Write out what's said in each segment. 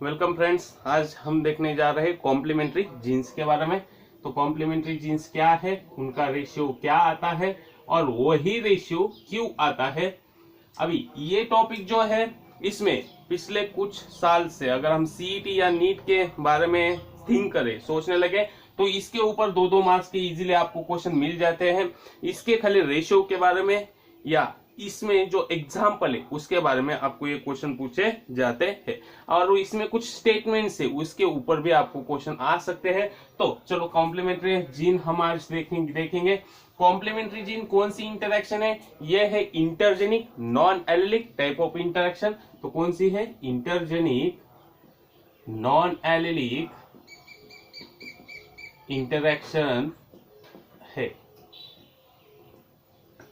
Welcome friends. आज हम देखने जा रहे हैं कॉम्प्लीमेंट्री जीन्स के बारे में। तो कॉम्प्लीमेंट्री जीन्स क्या है, उनका रेशियो क्या आता है और वही रेशियो क्यों आता है। अभी ये टॉपिक जो है, इसमें पिछले कुछ साल से अगर हम सीईटी या नीट के बारे में थिंक करें, सोचने लगे, तो इसके ऊपर 2-2 मार्क्स के इजीली आपको क्वेश्चन मिल जाते हैं। इसके खाली रेशियो के बारे में या इसमें जो एग्जाम्पल है उसके बारे में आपको ये क्वेश्चन पूछे जाते हैं, और इसमें कुछ स्टेटमेंट्स है उसके ऊपर भी आपको क्वेश्चन आ सकते हैं। तो चलो कॉम्प्लीमेंट्री जीन हम आज देखेंगे। कॉम्प्लीमेंट्री जीन कौन सी इंटरेक्शन है? ये है intergenic non allylic type of interaction. तो कौन सी है? इंटरजेनिक नॉन एलिलिक इंटरेक्शन है।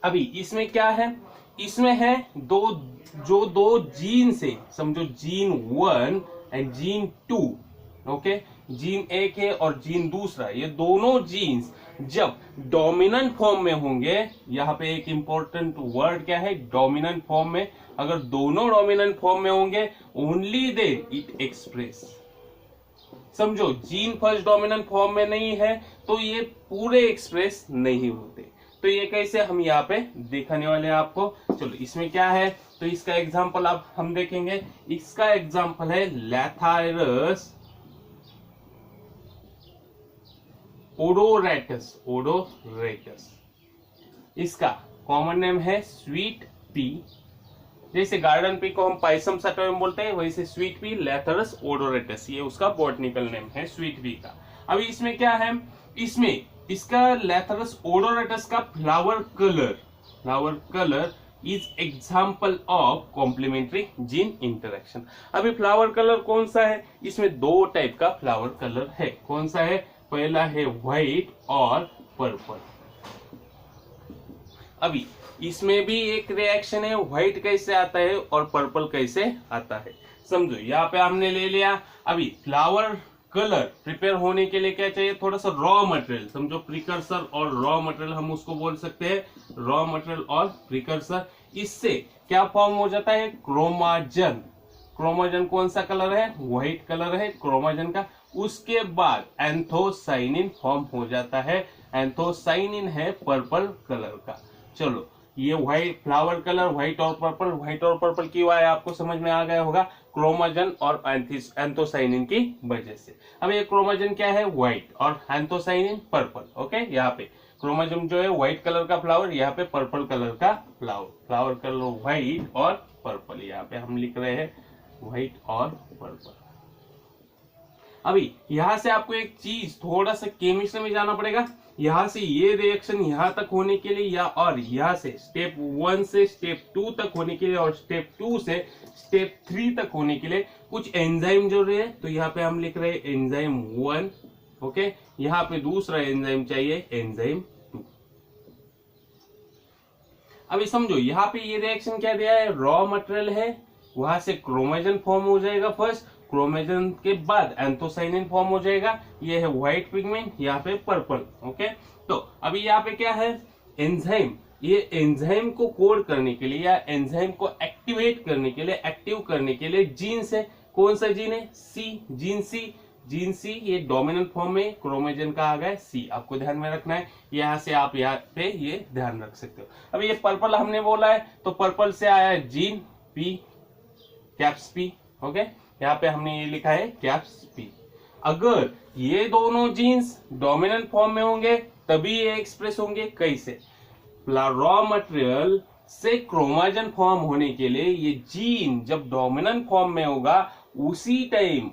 अभी इसमें क्या है? इसमें है दो जीन से, समझो gene 1 and gene 2। Okay, gene एक है और जीन दूसरा, ये दोनों जीन्स जब डोमिनेंट फॉर्म में होंगे, यहां पे एक इंपॉर्टेंट वर्ड क्या है? डोमिनेंट फॉर्म में। अगर दोनों डोमिनेंट फॉर्म में होंगे, ओनली दे इट एक्सप्रेस। समझो जीन फर्स्ट डोमिनेंट फॉर्म में नहीं है तो ये पूरे एक्सप्रेस नहीं होते। तो ये कैसे हम यहाँ पे दिखाने वाले हैं आपको। चलो इसमें क्या है, तो इसका एग्जांपल अब हम देखेंगे। इसका एग्जांपल है लैथायरस ओडोरेटस। इसका कॉमन नेम है स्वीट पी। जैसे गार्डन पी को हम पाइसम सटोरियम बोलते हैं, वैसे स्वीट पी लैथायरस ओडोरेटस, ये उसका बॉटनिकल नेम है स्वीट पी का। अभी इसमें क्या है? इसमें इसका लैथायरस ओडोरेटस का flower colour is example of complementary gene interaction. अभी फ्लावर कलर कौन सा है? इसमें दो टाइप का फ्लावर कलर है। कौन सा है? पहला है व्हाइट और पर्पल। अभी इसमें भी एक रिएक्शन है, व्हाइट कैसे आता है और पर्पल कैसे आता है। समझो यहाँ पे हमने ले लिया। अभी फ्लावर कलर प्रिपेयर होने के लिए क्या चाहिए? थोड़ा सा रॉ मटेरियल। समझो प्रिकर्सर और रॉ मटेरियल हम उसको बोल सकते हैं, रॉ मटेरियल और प्रिकर्सर। इससे क्या फॉर्म हो जाता है? क्रोमाजन। क्रोमाजन कौन सा कलर है? व्हाइट कलर है क्रोमाजन का। उसके बाद एंथोसाइनिन फॉर्म हो जाता है। एंथोसाइनिन है पर्पल कलर का। चलो ये व्हाइट फ्लावर कलर, व्हाइट और पर्पल क्यों आया आपको समझ में आ गया होगा, क्रोमाजन और एंथोसाइनिन की वजह से। अब ये क्रोमाजन क्या है? व्हाइट, और एंथोसाइनिन पर्पल। ओके, यहाँ पे क्रोमाजन जो है व्हाइट कलर का फ्लावर, यहाँ पे पर्पल कलर का फ्लावर कलर व्हाइट और पर्पल। यहाँ पे हम लिख रहे हैं व्हाइट और पर्पल। अभी यहां से आपको एक चीज थोड़ा सा केमिस्ट्री में जाना पड़ेगा। यहां से ये रिएक्शन यहां तक होने के लिए, या और यहां से स्टेप 1 से स्टेप 2 तक होने के लिए और स्टेप 2 से स्टेप 3 तक होने के लिए कुछ एंजाइम जरूरी है। तो यहाँ पे हम लिख रहे हैं एंजाइम 1। ओके, यहाँ पे दूसरा एंजाइम चाहिए, एंजाइम 2। अभी समझो यहाँ पे ये रिएक्शन क्या दिया है? रॉ मटेरियल है, वहां से क्रोमाजन फॉर्म हो जाएगा फर्स्ट, क्रोमेजन के बाद एंथोसाइनिन फॉर्म हो जाएगा। ये है व्हाइट पिगमेंट, यहाँ पे पर्पल। ओके, तो अभी यहाँ पे क्या है? एंजाइम। ये एंजाइम को कोड करने के लिए या एंजाइम को एक्टिवेट करने के लिए, एक्टिव करने के लिए जीन से, कौन सा जीन है? सी, जीन सी। ये डोमिनेंट फॉर्म में क्रोमेजन का आ गया सी, आपको ध्यान में रखना है। यहाँ से आप यहाँ पे ये ध्यान रख सकते हो। अभी ये पर्पल हमने बोला है, तो पर्पल से आया gene P, caps P. Okay, यहाँ पे हमने ये लिखा है कैप्स पी। अगर ये दोनों जीन्स डोमिनेंट फॉर्म में होंगे तभी ये एक्सप्रेस होंगे। कैसे? रॉ मटेरियल से क्रोमाजन फॉर्म होने के लिए ये जीन जब डोमिनेंट फॉर्म में होगा, उसी time,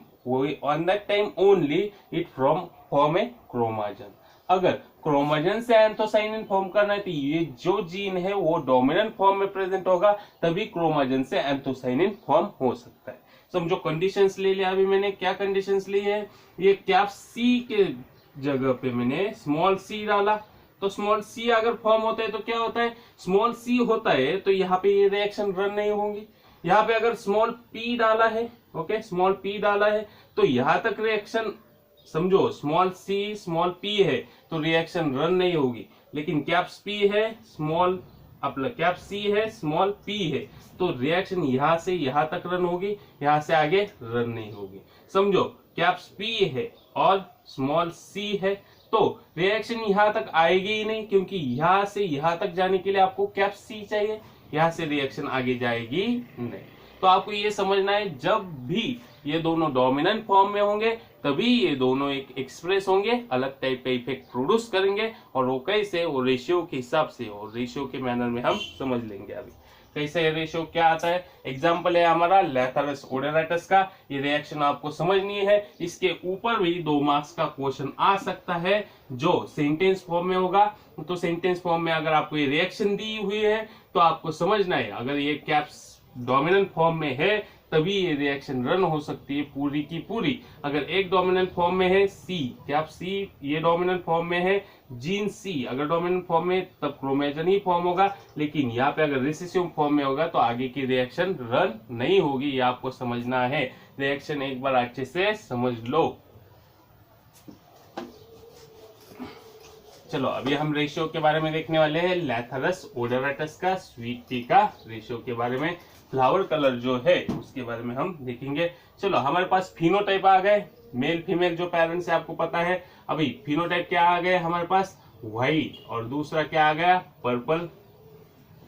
on that time only it form a क्रोमाजन। अगर क्रोमाजन से एंथोसाइनिन फॉर्म करना है तो ये जो जीन है वो डोमिनेंट फॉर्म में प्रेजेंट होगा, तभी क्रोमाजन से एंथोसाइनिन फॉर्म हो सकता है। समझो कंडीशंस ले लिया। अभी मैंने क्या कंडीशंस ली है? ये कैप सी के जगह पे मैंने स्मॉल सी डाला, तो स्मॉल सी अगर फॉर्म होता है तो क्या होता है? स्मॉल सी होता है तो यहाँ पे ये रिएक्शन रन नहीं होंगी। यहाँ पे अगर स्मॉल पी डाला है, ओके, स्मॉल पी डाला है तो यहां तक रिएक्शन, समझो स्मॉल सी स्मॉल पी है तो रिएक्शन रन नहीं होगी। लेकिन कैप्स पी है, स्मॉल अपना कैप सी है, स्मॉल पी है, तो रिएक्शन यहां से यहां तक रन होगी, यहां से आगे रन नहीं होगी। समझो, कैप्स पी है और स्मॉल सी है, तो रिएक्शन यहां तक आएगी ही नहीं, क्योंकि यहां से यहां तक जाने के लिए आपको कैप सी चाहिए, यहां से रिएक्शन आगे जाएगी नहीं। तो आपको ये समझना है, जब भी ये दोनों डोमिनेंट फॉर्म में होंगे तभी ये दोनों एक एक्सप्रेस होंगे, अलग टाइप का इफेक्ट प्रोड्यूस करेंगे, और वो कैसे, वो रेशियो के हिसाब से, और रेशियो के मैनर में हम समझ लेंगे अभी कैसे रेशियो क्या आता है। एग्जाम्पल है हमारा लैथरस ओडेराटस का, ये रिएक्शन आपको समझनी है। इसके ऊपर भी 2 मार्क्स का क्वेश्चन आ सकता है जो सेंटेंस फॉर्म में होगा। तो सेंटेंस फॉर्म में अगर आपको ये रिएक्शन दी हुई है तो आपको समझना है, अगर ये कैप्स डोमिनेंट फॉर्म में है तभी ये रिएक्शन रन हो सकती है पूरी की पूरी। अगर एक डोमिनेंट फॉर्म में है सी, कैप सी ये डोमिनेंट फॉर्म में है, जीन सी अगर डोमिनेंट फॉर्म में तब क्रोमेजन ही फॉर्म होगा, लेकिन यहाँ पे अगर रिसेसिव फॉर्म में होगा तो आगे की रिएक्शन रन नहीं होगी, ये आपको समझना है। रिएक्शन एक बार अच्छे से समझ लो। चलो अभी हम रेशियो के बारे में देखने वाले हैं, लैथरस ओडेराटस का स्वीट टी का रेशियो के बारे में। फ्लावर कलर जो है उसके बारे में हम देखेंगे। चलो हमारे पास फिनोटाइप आ गए, मेल फीमेल जो पेरेंट्स है आपको पता है। अभी फिनोटाइप क्या आ गए हमारे पास, व्हाइट, और दूसरा क्या आ गया, पर्पल।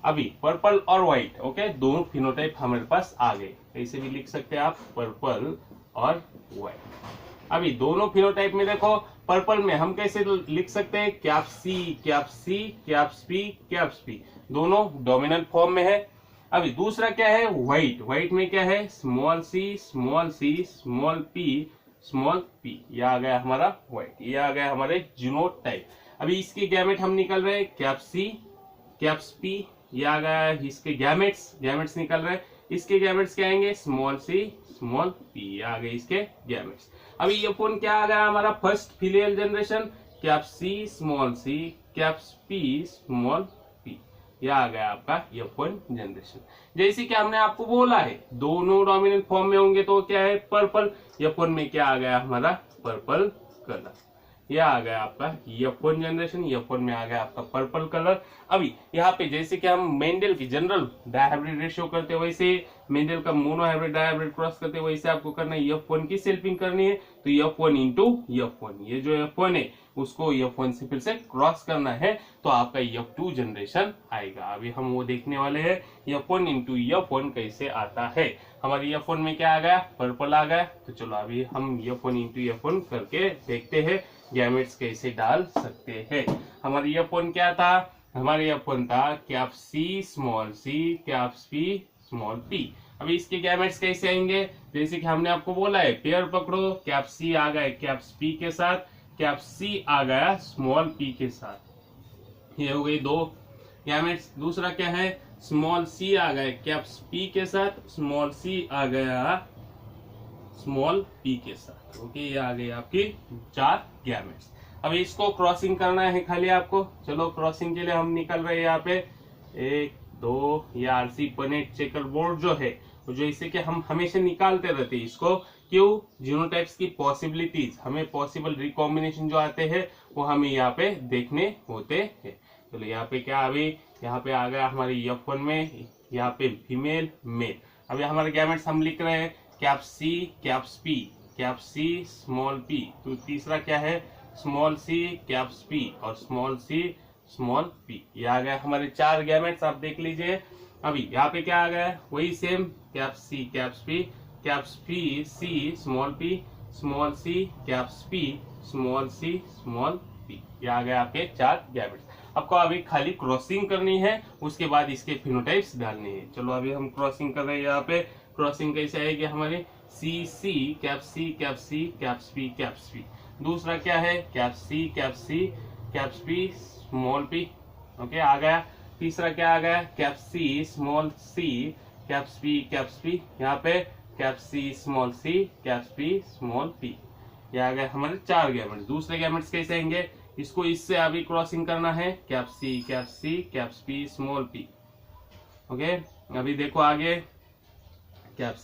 अभी पर्पल और व्हाइट, ओके, दोनों फिनोटाइप हमारे पास आ गए। ऐसे भी लिख सकते हैं आप, पर्पल और व्हाइट। अभी दोनों फिनोटाइप में देखो, पर्पल में हम कैसे लिख सकते हैं, cap C cap C, caps P caps P, दोनों डोमिनेंट फॉर्म में है। अभी दूसरा क्या है, व्हाइट, व्हाइट में क्या है, स्मॉल सी स्मॉल पी, ये आ गया हमारा व्हाइट, ये आ गया हमारे जीनोटाइप। अभी इसके गैमेट हम निकल रहे हैं, कैप सी कैप्स पी, ये आ गया इसके गैमेट्स निकल रहे हैं। इसके गैमेट्स क्या आएंगे, स्मॉल सी स्मॉल पी, आ गए इसके गैमेट्स। अभी ये फोन क्या आ गया हमारा, first filial generation, cap C caps P small P, यह आ गया आपका F1 जनरेशन। जैसे कि हमने आपको बोला है दोनों डोमिनेंट फॉर्म में होंगे तो क्या है, पर्पल। F1 में क्या आ गया हमारा, पर्पल कलर, यह आ गया आपका F1 जनरेशन। F1 में आ गया आपका पर्पल कलर। अभी यहाँ पे जैसे कि हम मेंडल की जनरल डायहाइब्रिड रेशियो करते हैं, वैसे मेंडल का मोनोहाइब्रिड डायहाइब्रिड क्रॉस करते हैं, वैसे आपको करना है, F1 की सेल्फिंग करनी है तो F1 इंटू F1, ये जो F1 है उसको F1 से फिर से क्रॉस करना है तो आपका F2 जनरेशन आएगा। अभी हम वो देखने वाले हैं F1 इंटू F1 कैसे आता है। हमारी F1 में क्या आ गया, पर्पल आ गया। तो चलो अभी हम F1 इंटू F1 करके देखते हैं गैमेट्स कैसे डाल सकते हैं। हमारी F1 क्या था, हमारी F1 था cap C caps P small P. अभी इसके गैमेट्स कैसे आएंगे, जैसे कि हमने आपको बोला है पेयर पकड़ो, कैप सी आ गया कैप्स पी के साथ, कैप सी आ गया स्मॉल पी के साथ, ये हो गई 2 गैमेट्स। दूसरा क्या है, स्मॉल सी आ गया कैप्स पी के साथ, स्मॉल सी आ गया स्मॉल पी के साथ, ओके, ये आ गई आपकी 4 गैमेट्स। अब इसको क्रॉसिंग करना है खाली आपको। चलो क्रॉसिंग के लिए हम निकल रहे हैं यहाँ पे 1 2, ये आरसी पनेट चेकर बोर्ड जो है जो इसे कि हम हमेशा निकालते रहते हैं इसको, क्यों, जीनोटाइप्स की पॉसिबिलिटीज, हमें पॉसिबल रिकॉम्बिनेशन जो आते हैं वो हमें यहाँ पे देखने होते हैं। चलो यहाँ पे क्या, अभी यहाँ पे आ गया हमारी F1 में, यहाँ पे फीमेल मेल। अभी हमारे गैमेट्स हम लिख रहे हैं cap C caps P small P. तो तीसरा क्या है, स्मॉल सी कैप्स पी और स्मॉल सी स्मॉल पी, ये आ गया हमारे 4 गैमेट्स, आप देख लीजिए। अभी यहाँ पे क्या आ गया, वही सेम कैप सी सी small C caps P small C small P, ये आ गया आपके 4 गैमेट्स। आपको अभी खाली क्रॉसिंग करनी है, उसके बाद इसके फिनोटाइप्स डालने हैं। चलो अभी हम क्रॉसिंग कर रहे हैं। यहाँ पे क्रॉसिंग कैसे आएगी हमारे, सी कैप्स पी। दूसरा क्या है, caps P small P, okay, आ गया। तीसरा क्या आ गया, कैप्स सी कैप्स पी, यहाँ पे कैप्स सी कैप्स पी स्मॉल पी, ये आ गया हमारे 4 गैमेट्स। दूसरे गैमेट्स कैसे आएंगे, इसको इससे अभी क्रॉसिंग करना है, caps caps P small P, okay. अभी देखो आगे, कैप्स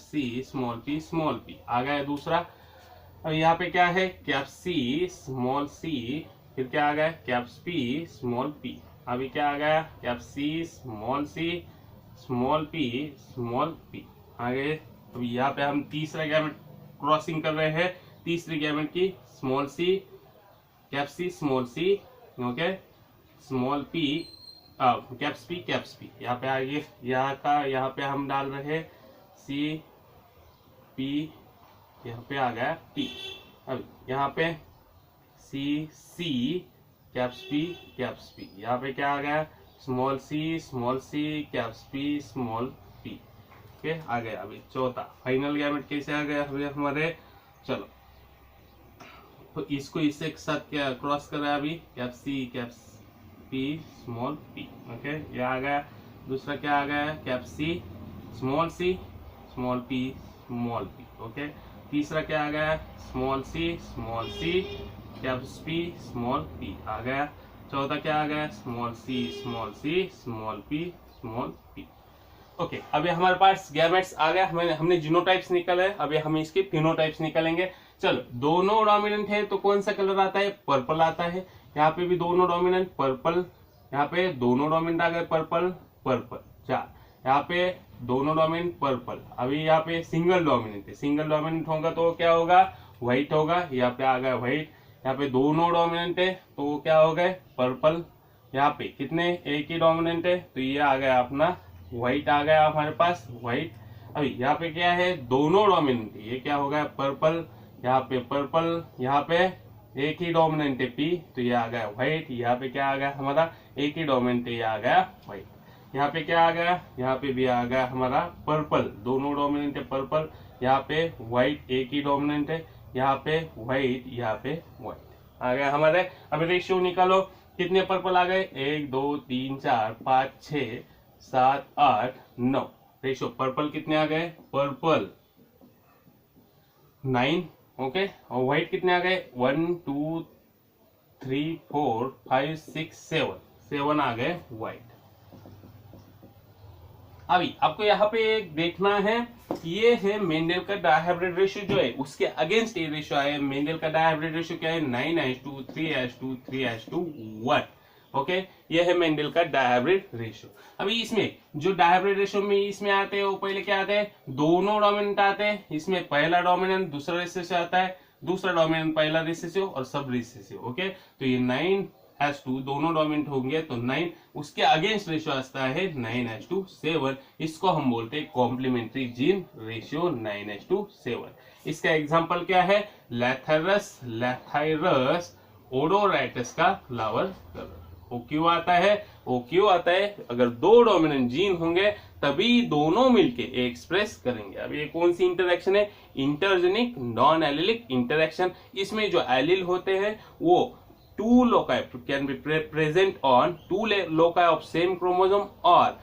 सी स्मॉल पी आ गया दूसरा। अब यहाँ पे क्या है, कैप्स सी स्मॉल सी, फिर क्या आ गया, कैप्स पी स्मॉल पी, अभी क्या आ गया, कैप सी स्मॉल पी आगे। अभी यहाँ पे हम तीसरा गैमेट क्रॉसिंग कर रहे हैं, तीसरी गैमेट की small C small C, okay, small P caps P. यहाँ पे आगे यहाँ पे हम डाल रहे हैं सी पी, यहाँ पे आ गया पी। अब यहाँ पे सी कैप्स पी, यहाँ पे क्या आ गया, small C caps P small P, okay आ गया। अभी चौथा फाइनल गैमेट कैसे आ गया अभी हमारे, चलो तो इसको इससे एक साथ क्या क्रॉस कर रहा है अभी, caps P small P, okay ये आ गया। दूसरा क्या आ गया, कैप्स सी स्मॉल पी, ओके। तीसरा क्या आ गया, small C caps P small P आ गया। चौथा क्या आ गया, small C small P, okay. अभी हमारे पास गैमेट्स आ गया, हमने जीनोटाइप्स निकाले, अभी हम इसके फिनोटाइप्स निकालेंगे। चलो दोनों डोमिनेंट है तो कौन सा कलर आता है, पर्पल आता है। यहाँ पे भी दोनों डोमिनेंट पर्पल, यहाँ पे दोनों डोमिनेंट आ गए पर्पल। चार, यहाँ पे दोनों डोमिनेंट पर्पल। अभी यहाँ पे सिंगल डोमिनेंट है, सिंगल डोमिनेंट होगा तो क्या होगा, व्हाइट होगा। यहाँ पे आ गया व्हाइट। यहाँ पे दोनों डोमिनेंट है तो क्या हो गए, पर्पल। यहाँ पे कितने, एक ही डोमिनेंट है तो ये आ गया अपना व्हाइट, आ गया हमारे पास व्हाइट। अभी यहाँ पे क्या है, दोनों डोमिनेंट है, ये क्या हो गया पर्पल। यहाँ पे पर्पल, यहाँ पे एक ही डोमिनेंट है पी तो ये आ गया व्हाइट। यहाँ पे क्या आ गया हमारा, एक ही डोमिनेंट है, ये आ गया व्हाइट। यहाँ पे क्या आ गया, यहाँ पे भी आ गया हमारा पर्पल, दोनों डोमिनेंट है पर्पल। यहाँ पे व्हाइट, एक ही डोमिनेंट है, यहाँ पे व्हाइट, यहाँ पे व्हाइट आ गया हमारे। अभी रेशियो निकालो, कितने पर्पल आ गए, 1 2 3 4 5 6 7 8 9। रेशियो पर्पल कितने आ गए, पर्पल 9, ओके। और व्हाइट कितने आ गए, 1 2 3 4 5 6 7 आ गए व्हाइट। अभी आपको यहाँ पे देखना है, ये है मेंडल का डायहाइब्रिड रेशियो जो है, उसके अगेंस्ट ये रेशियो है। मेंडल का डायहाइब्रिड रेशियो क्या है, 9:2 3:2 3:1, ओके। ये है मेंडल का डायहाइब्रिड रेशियो। अभी इसमें जो डायहाइब्रिड रेशियो में इसमें आते हैं वो पहले क्या आते हैं, दोनों डोमिनेंट आते हैं। इसमें पहला डोमिनेंट दूसरा रिसेसिव आता है, दूसरा डोमिनेंट पहला रिसेसिव और सब रिसेसिव, ओके। तो ये 9:2 दोनों डोमिनेंट होंगे तो 9, उसके अगेंस्ट रेशियो आता है 9:7। इसको हम बोलते हैं कॉम्प्लीमेंट्री जीन रेशियो 9:7। इसका एग्जांपल क्या है, लैथाइरस ओडोराइटस का फ्लावर कलर। वो क्यों आता है, अगर दो डोमिनेंट जीन होंगे तभी दोनों मिलके एक्सप्रेस करेंगे। अब ये कौन सी इंटरेक्शन है, इंटरजेनिक नॉन एलिलिक इंटरेक्शन। इसमें जो एलिल होते हैं वो two loci can be present on two loci of same chromosome और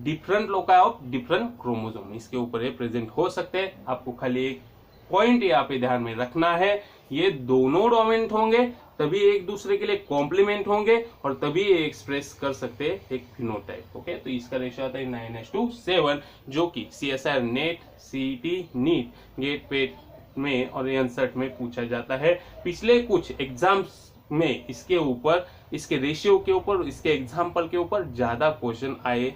different loci of different chromosome, इसके ऊपर ये प्रेजेंट हो सकते हैं। आपको खाली एक पॉइंट यहाँ पे ध्यान में रखना है, ये दोनों डोमिनेंट होंगे तभी एक दूसरे के लिए कॉम्प्लीमेंट होंगे और तभी ये एक्सप्रेस कर सकते हैं एक फिनोटाइप, ओके। तो इसका रेशियो आता है 9:7, जो कि CSIR NET, CET NEET, GATE PET में और एनसेट में पूछा जाता है। पिछले कुछ एग्जाम्स में इसके ऊपर, इसके रेशियो के ऊपर, इसके एग्जाम्पल के ऊपर ज्यादा क्वेश्चन आए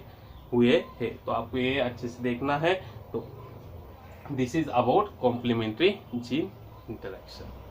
हुए हैं, तो आपको ये अच्छे से देखना है। तो this is about complementary gene interaction.